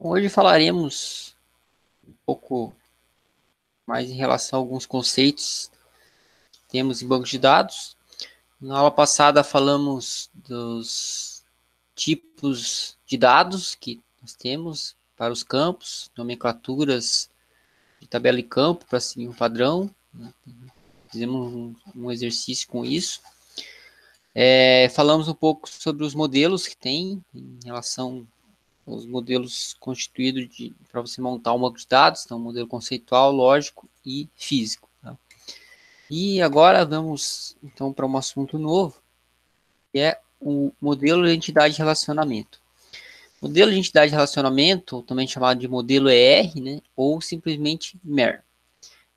Hoje falaremos um pouco mais em relação a alguns conceitos que temos em banco de dados. Na aula passada falamos dos tipos de dados que nós temos para os campos, nomenclaturas de tabela e campo para seguir um padrão. Fizemos um exercício com isso. Falamos um pouco sobre os modelos que tem em relação os modelos constituídos para você montar um banco de dados, então modelo conceitual, lógico e físico. Tá? E agora vamos então para um assunto novo, que é o modelo de entidade de relacionamento. Modelo de entidade de relacionamento, também chamado de modelo ER, né, ou simplesmente MER.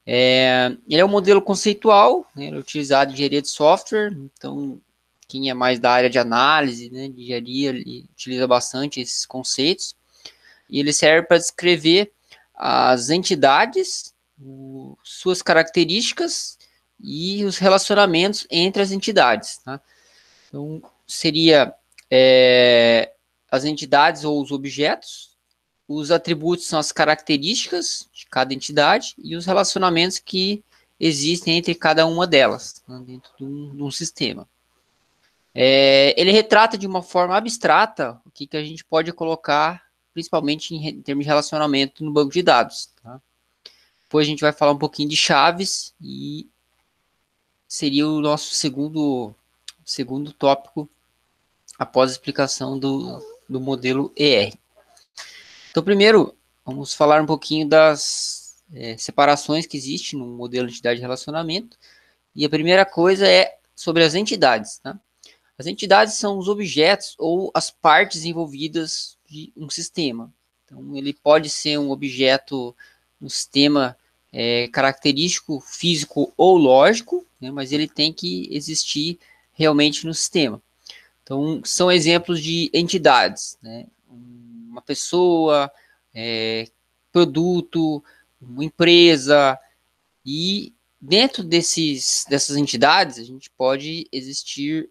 Ele é um modelo conceitual, né, ele é utilizado em engenharia de software, então quem é mais da área de análise, né, de engenharia, ele utiliza bastante esses conceitos. E ele serve para descrever as entidades, suas características e os relacionamentos entre as entidades. Tá? Então, seria as entidades ou os objetos, os atributos são as características de cada entidade e os relacionamentos que existem entre cada uma delas, né, dentro de um sistema. Ele retrata de uma forma abstrata o que a gente pode colocar, principalmente em termos de relacionamento no banco de dados. Tá? Depois a gente vai falar um pouquinho de chaves e seria o nosso segundo tópico após a explicação do modelo ER. Então, primeiro, vamos falar um pouquinho das separações que existem no modelo de entidade de relacionamento. E a primeira coisa é sobre as entidades. Tá? As entidades são os objetos ou as partes envolvidas de um sistema. Então, ele pode ser um objeto no sistema característico, físico ou lógico, né, mas ele tem que existir realmente no sistema. Então, são exemplos de entidades, né? Uma pessoa, produto, uma empresa, e dentro dessas entidades, a gente pode existir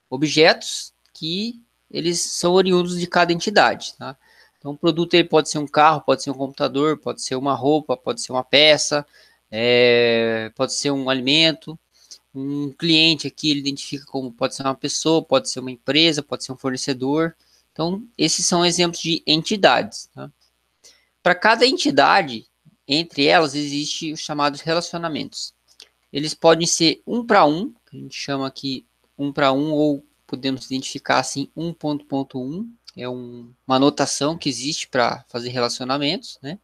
objetos que eles são oriundos de cada entidade. Tá? Então, o produto ele pode ser um carro, pode ser um computador, pode ser uma roupa, pode ser uma peça, pode ser um alimento. Um cliente aqui ele identifica como pode ser uma pessoa, pode ser uma empresa, pode ser um fornecedor. Então, esses são exemplos de entidades. Tá? Para cada entidade, entre elas, existe os chamados relacionamentos. Eles podem ser um para um, que a gente chama aqui um para um, ou podemos identificar assim 1.1, é uma notação que existe para fazer relacionamentos, né?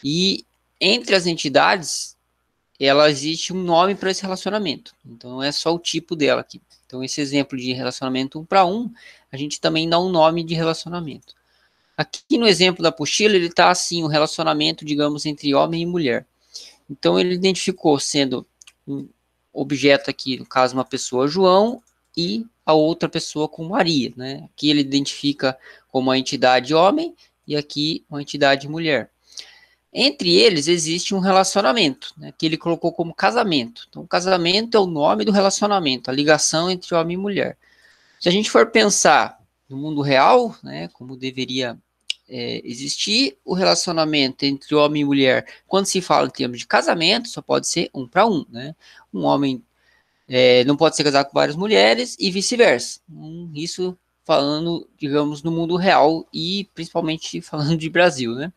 E entre as entidades, ela existe um nome para esse relacionamento. Então, não é só o tipo dela aqui. Então, esse exemplo de relacionamento um para um, a gente também dá um nome de relacionamento. Aqui no exemplo da apostila, ele está assim, um relacionamento, digamos, entre homem e mulher. Então, ele identificou sendo um objeto aqui, no caso, uma pessoa João e a outra pessoa com Maria, né? Aqui ele identifica como uma entidade homem e aqui uma entidade mulher. Entre eles existe um relacionamento, né, que ele colocou como casamento. Então, casamento é o nome do relacionamento, a ligação entre homem e mulher. Se a gente for pensar no mundo real, né, como deveria existir o relacionamento entre homem e mulher, quando se fala em termos de casamento, só pode ser um para um, né? Um homem não pode ser casado com várias mulheres e vice-versa. Isso falando, digamos, no mundo real e principalmente falando de Brasil, né?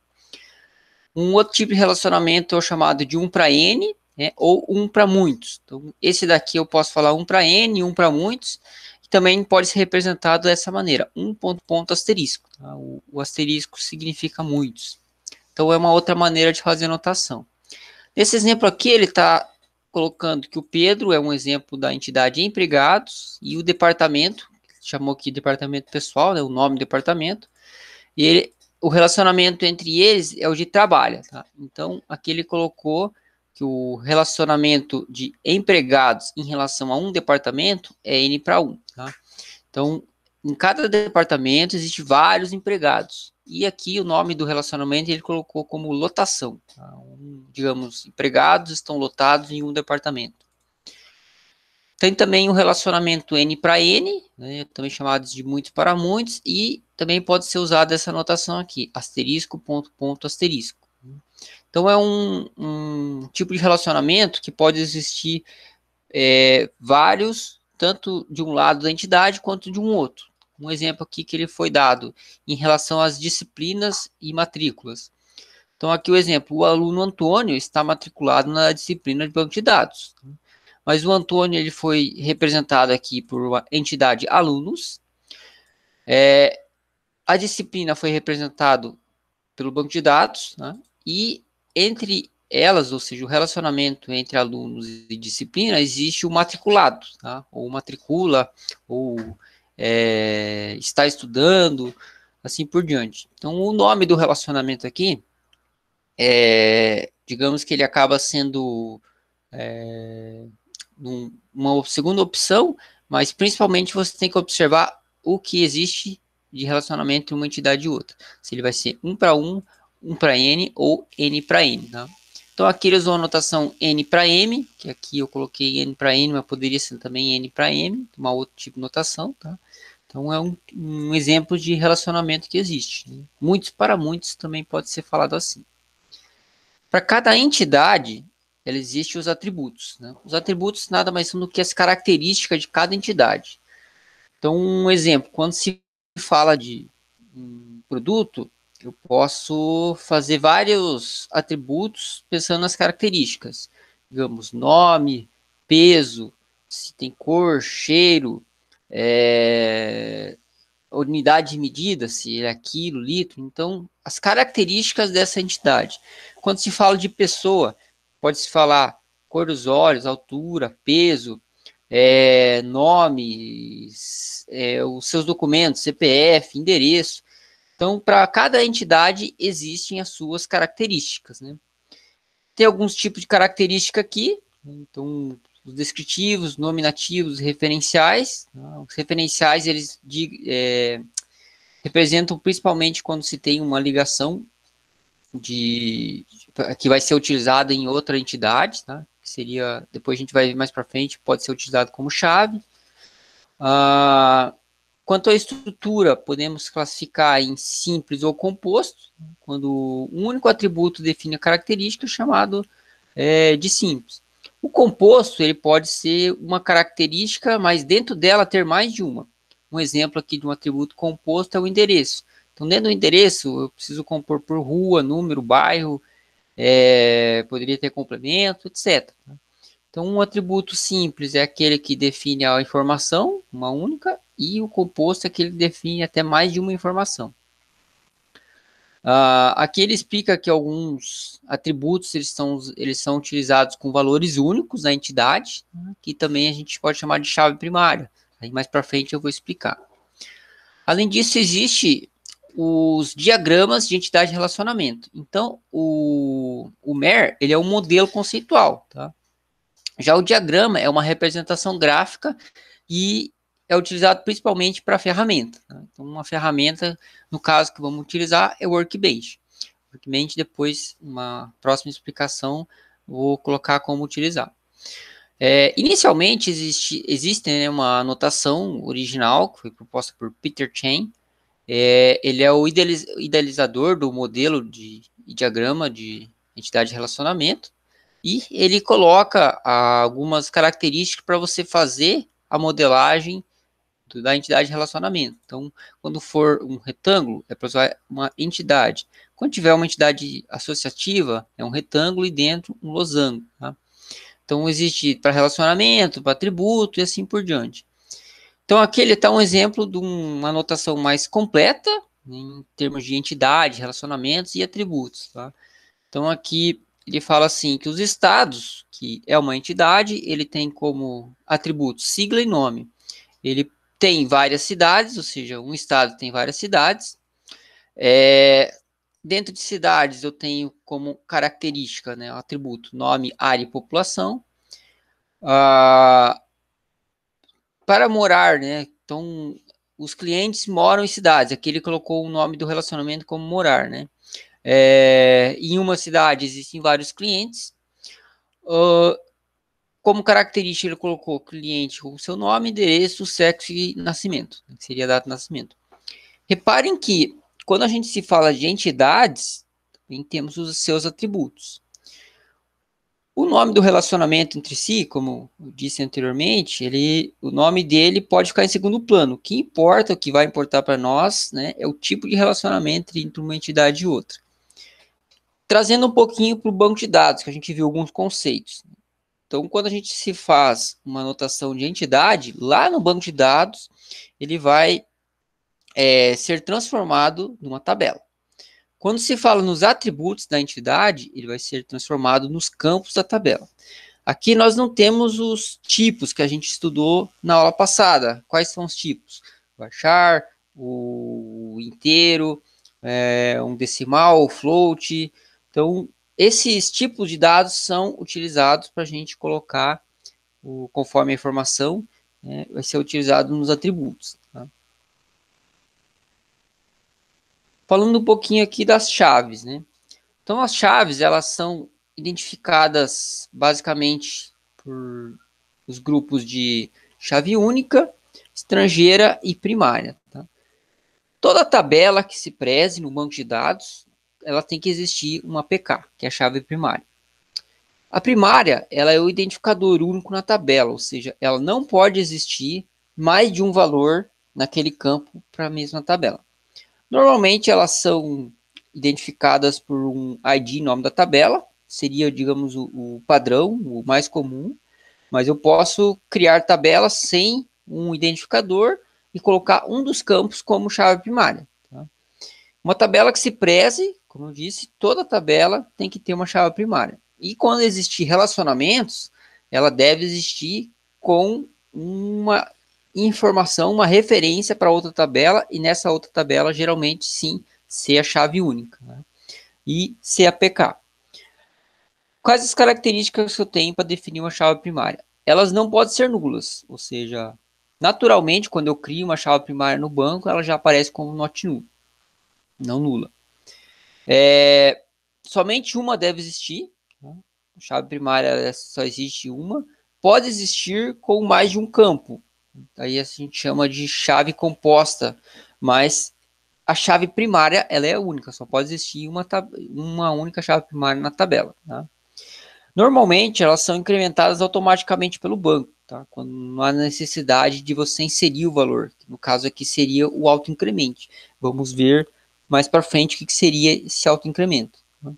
Um outro tipo de relacionamento é o chamado de um para N, né, ou um para muitos. Então, esse daqui eu posso falar um para N, um para muitos, e também pode ser representado dessa maneira, um ponto, ponto, asterisco. Tá? O asterisco significa muitos. Então, é uma outra maneira de fazer notação. Nesse exemplo aqui, ele está colocando que o Pedro é um exemplo da entidade empregados e o departamento, chamou aqui departamento pessoal, né, o nome do departamento, e o relacionamento entre eles é o de trabalho. Tá? Então, aqui ele colocou que o relacionamento de empregados em relação a um departamento é N para 1. Tá? Então, em cada departamento existe vários empregados. E aqui o nome do relacionamento ele colocou como lotação. Tá? Digamos, empregados estão lotados em um departamento. Tem também o relacionamento N para N, né, também chamados de muitos para muitos, e também pode ser usada essa notação aqui, asterisco, ponto, ponto, asterisco. Então, é um tipo de relacionamento que pode existir vários, tanto de um lado da entidade quanto de um outro. Um exemplo aqui que ele foi dado em relação às disciplinas e matrículas. Então, aqui o exemplo, o aluno Antônio está matriculado na disciplina de banco de dados. Mas o Antônio ele foi representado aqui por uma entidade alunos. A disciplina foi representada pelo banco de dados, né? E entre elas, ou seja, o relacionamento entre alunos e disciplina, existe o matriculado, tá? Ou matricula, ou está estudando, assim por diante. Então, o nome do relacionamento aqui, digamos que ele acaba sendo uma segunda opção, mas principalmente você tem que observar o que existe de relacionamento entre uma entidade e outra. Se ele vai ser um para N ou N para N. Tá? Então aqui eles usam a notação N para M, que aqui eu coloquei N para N, mas poderia ser também N para M, uma outra tipo de notação. Tá? Então é um exemplo de relacionamento que existe. Né? Muitos para muitos também pode ser falado assim. Para cada entidade, ela existe os atributos. Né? Os atributos nada mais são do que as características de cada entidade. Então, um exemplo, quando se fala de um produto, eu posso fazer vários atributos pensando nas características. Digamos, nome, peso, se tem cor, cheiro, unidade de medida, se é quilo, litro. Então, as características dessa entidade. Quando se fala de pessoa, pode-se falar cor dos olhos, altura, peso, nome, os seus documentos, CPF, endereço. Então, para cada entidade existem as suas características, né? Tem alguns tipos de característica aqui, então os descritivos, nominativos, referenciais. Os referenciais eles representam principalmente quando se tem uma ligação que vai ser utilizada em outra entidade, tá? Que seria, depois a gente vai ver mais para frente, pode ser utilizado como chave. Quanto à estrutura, podemos classificar em simples ou composto, quando um único atributo define a característica, chamado de simples. O composto ele pode ser uma característica, mas dentro dela ter mais de uma. Um exemplo aqui de um atributo composto é o endereço. Então, dentro do endereço, eu preciso compor por rua, número, bairro, poderia ter complemento, etc. Então, um atributo simples é aquele que define a informação, uma única, e o composto é aquele que define até mais de uma informação. Aqui ele explica que alguns atributos eles são utilizados com valores únicos na entidade, né, que também a gente pode chamar de chave primária. Aí mais para frente eu vou explicar. Além disso, existe os diagramas de entidade de relacionamento. Então, o MER ele é um modelo conceitual. Tá? Já o diagrama é uma representação gráfica e é utilizado principalmente para ferramenta. Né? Então, uma ferramenta, no caso que vamos utilizar, é o Workbench. Workbench, depois, uma próxima explicação, vou colocar como utilizar. Inicialmente, existe né, uma anotação original, que foi proposta por Peter Chen. Ele é o idealizador do modelo de diagrama de entidade de relacionamento. E ele coloca algumas características para você fazer a modelagem da entidade de relacionamento. Então, quando for um retângulo, é para usar uma entidade. Quando tiver uma entidade associativa, é um retângulo e dentro um losango. Tá? Então, existe para relacionamento, para atributo e assim por diante. Então, aqui ele está um exemplo de uma anotação mais completa, em termos de entidade, relacionamentos e atributos. Tá? Então, aqui ele fala assim, que os estados, que é uma entidade, ele tem como atributos sigla e nome. Ele tem várias cidades, ou seja, um estado tem várias cidades. Dentro de cidades, eu tenho como característica, né, o atributo nome, área e população. Para morar, né, então, os clientes moram em cidades. Aqui ele colocou o nome do relacionamento como morar, né. Em uma cidade existem vários clientes. como característica, ele colocou cliente com seu nome, endereço, sexo e nascimento, que seria a data de nascimento. Reparem que, quando a gente se fala de entidades, também temos os seus atributos. O nome do relacionamento entre si, como eu disse anteriormente, o nome dele pode ficar em segundo plano. O que importa, o que vai importar para nós, né, é o tipo de relacionamento entre uma entidade e outra. Trazendo um pouquinho para o banco de dados, que a gente viu alguns conceitos. Então, quando a gente se faz uma anotação de entidade, lá no banco de dados, ele vai ser transformado numa tabela. Quando se fala nos atributos da entidade, ele vai ser transformado nos campos da tabela. Aqui nós não temos os tipos que a gente estudou na aula passada. Quais são os tipos? O varchar, o inteiro, um decimal, o float. Então, esses tipos de dados são utilizados para a gente colocar, conforme a informação, né, vai ser utilizado nos atributos. Tá? Falando um pouquinho aqui das chaves, né? Então, as chaves, elas são identificadas basicamente por os grupos de chave única, estrangeira e primária. Tá? Toda tabela que se preze no banco de dados, ela tem que existir uma APK, que é a chave primária. A primária, ela é o identificador único na tabela, ou seja, ela não pode existir mais de um valor naquele campo para a mesma tabela. Normalmente elas são identificadas por um ID, nome da tabela, seria, digamos, o padrão, o mais comum, mas eu posso criar tabelas sem um identificador e colocar um dos campos como chave primária. Tá? Uma tabela que se preze, como eu disse, toda tabela tem que ter uma chave primária. E quando existir relacionamentos, ela deve existir com uma informação, uma referência para outra tabela, e nessa outra tabela, geralmente, sim, ser a chave única, né? E ser a APK. Quais as características que eu tenho para definir uma chave primária? Elas não podem ser nulas, ou seja, naturalmente, quando eu crio uma chave primária no banco, ela já aparece como not null, não nula. Somente uma deve existir, né? A chave primária só existe uma. Pode existir com mais de um campo, aí a gente chama de chave composta, mas a chave primária ela é única, só pode existir uma única chave primária na tabela. Tá? Normalmente elas são incrementadas automaticamente pelo banco, tá? Quando não há necessidade de você inserir o valor, no caso aqui seria o autoincremento. Vamos ver mais para frente o que seria esse autoincremento. Tá?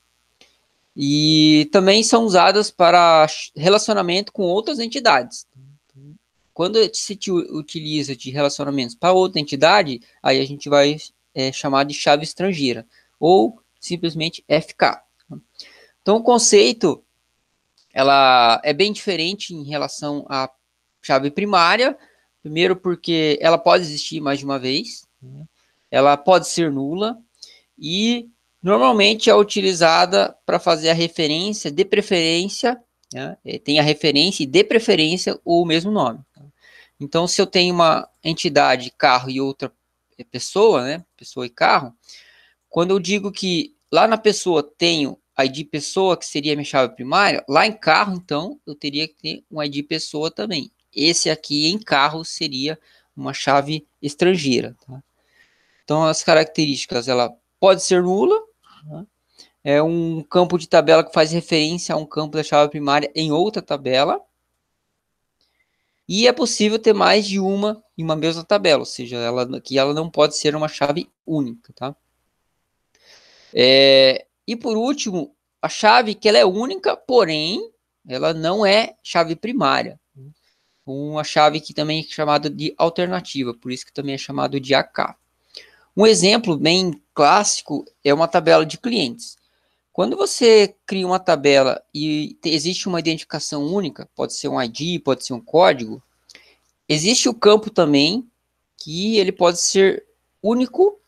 E também são usadas para relacionamento com outras entidades. Quando se utiliza de relacionamentos para outra entidade, aí a gente vai chamar de chave estrangeira, ou simplesmente FK. Então, o conceito ela é bem diferente em relação à chave primária, primeiro porque ela pode existir mais de uma vez, né? Ela pode ser nula, e normalmente é utilizada para fazer a referência de preferência, né? Tem a referência e de preferência o mesmo nome. Então, se eu tenho uma entidade, carro e outra pessoa, né? Pessoa e carro, quando eu digo que lá na pessoa tenho ID pessoa, que seria a minha chave primária, lá em carro, então, eu teria que ter um ID pessoa também. Esse aqui em carro seria uma chave estrangeira. Tá? Então, as características, ela pode ser nula, tá? É um campo de tabela que faz referência a um campo da chave primária em outra tabela, e é possível ter mais de uma em uma mesma tabela, ou seja, ela não pode ser uma chave única, tá? E por último, a chave que ela é única, porém, ela não é chave primária. Uma chave que também é chamada de alternativa, por isso que também é chamado de AK. Um exemplo bem clássico é uma tabela de clientes. Quando você cria uma tabela e existe uma identificação única, pode ser um ID, pode ser um código, existe o campo também que ele pode ser único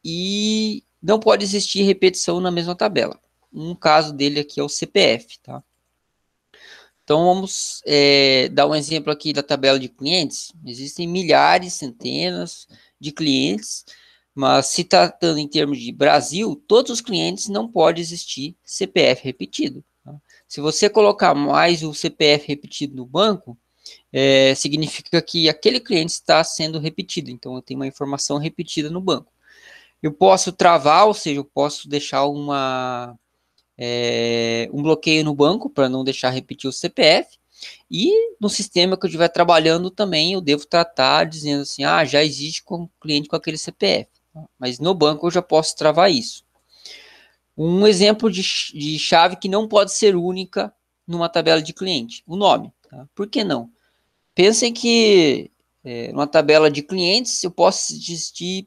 e não pode existir repetição na mesma tabela. Um caso dele aqui é o CPF, tá? Então, vamos dar um exemplo aqui da tabela de clientes. Existem milhares, centenas de clientes, mas se tratando em termos de Brasil, todos os clientes não pode existir CPF repetido. Tá? Se você colocar mais o CPF repetido no banco, significa que aquele cliente está sendo repetido. Então, eu tenho uma informação repetida no banco. Eu posso travar, ou seja, eu posso deixar um bloqueio no banco para não deixar repetir o CPF. E no sistema que eu estiver trabalhando também, eu devo tratar dizendo assim, já existe um cliente com aquele CPF. Mas no banco eu já posso travar isso. Um exemplo de chave que não pode ser única numa tabela de cliente, o nome. Tá? Por que não? Pensem que numa tabela de clientes eu posso existir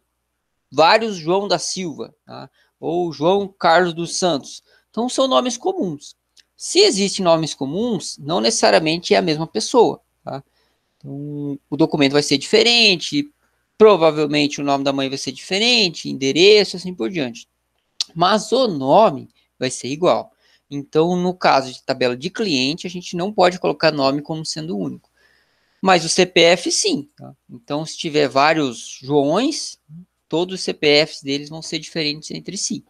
vários João da Silva, tá? Ou João Carlos dos Santos. Então são nomes comuns. Se existem nomes comuns, não necessariamente é a mesma pessoa. Tá? Então, o documento vai ser diferente, provavelmente o nome da mãe vai ser diferente, endereço, assim por diante. Mas o nome vai ser igual. Então, no caso de tabela de cliente, a gente não pode colocar nome como sendo único. Mas o CPF sim. Tá? Então, se tiver vários Joões, todos os CPFs deles vão ser diferentes entre si.